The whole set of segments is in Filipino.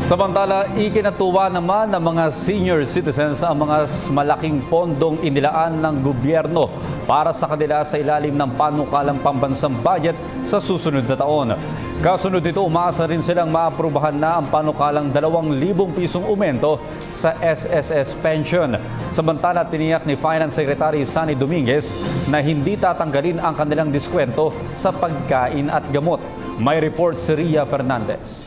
Samantala, ikinatuwa naman ng mga senior citizens ang mga malaking pondong inilaan ng gobyerno para sa kanila sa ilalim ng panukalang pambansang budget sa susunod na taon. Kasunod nito, umaasa rin silang maaprubahan na ang panukalang 2,000 pisong aumento sa SSS pension. Samantala, tiniyak ni Finance Secretary Sunny Dominguez na hindi tatanggalin ang kanilang diskwento sa pagkain at gamot. May report si Ria Fernandez.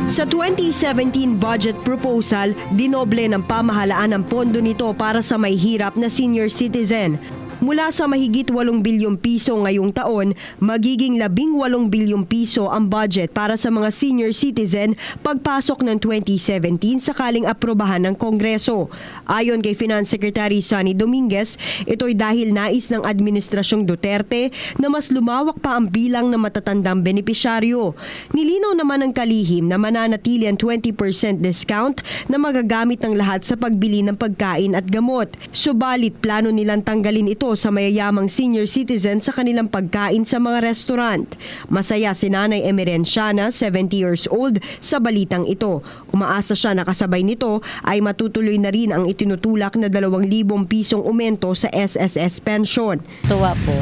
Sa 2017 budget proposal, dinoble ng pamahalaan ang pondo nito para sa may hirap na senior citizen. Mula sa mahigit 8 bilyong piso ngayong taon, magiging 18 bilyong piso ang budget para sa mga senior citizen pagpasok ng 2017 sakaling aprobahan ng Kongreso. Ayon kay Finance Secretary Sunny Dominguez, ito'y dahil nais ng Administrasyong Duterte na mas lumawak pa ang bilang ng matatandang benepisyaryo. Nilinaw naman ng kalihim na mananatili ang 20% discount na magagamit ng lahat sa pagbili ng pagkain at gamot. Subalit plano nilang tanggalin ito sa mayayamang senior citizen sa kanilang pagkain sa mga restaurant. Masaya si Nanay Emerenciana, 70 years old, sa balitang ito. Umaasa siya na kasabay nito ay matutuloy na rin ang itinutulak na 2,000 pisong aumento sa SSS pension. Tuwa po.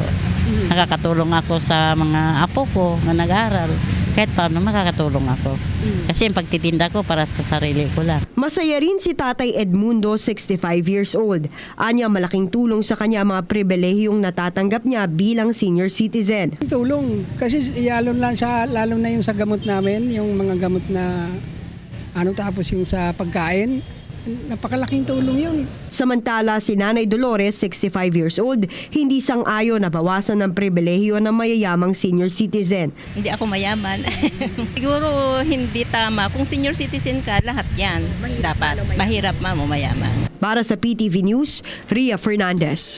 Nakakatulong ako sa mga apo ko na nag-aaral. Kahit paano makakatulong ako. Kasi yung pagtitinda ko para sa sarili ko lang. Masaya rin si Tatay Edmundo, 65 years old. Anya malaking tulong sa kanya mga pribilehiyong natatanggap niya bilang senior citizen. Tulong kasi lalo na yung sa gamot namin, yung mga gamot na tapos yung sa pagkain. Napakalaking tulong yun. Samantala, si Nanay Dolores, 65 years old, hindi sang-ayon na bawasan ng pribilehiyo ng mayayamang senior citizen. Hindi ako mayaman. Siguro hindi tama. Kung senior citizen ka, lahat yan. Dapat. Mahirap mayaman. Para sa PTV News, Ria Fernandez.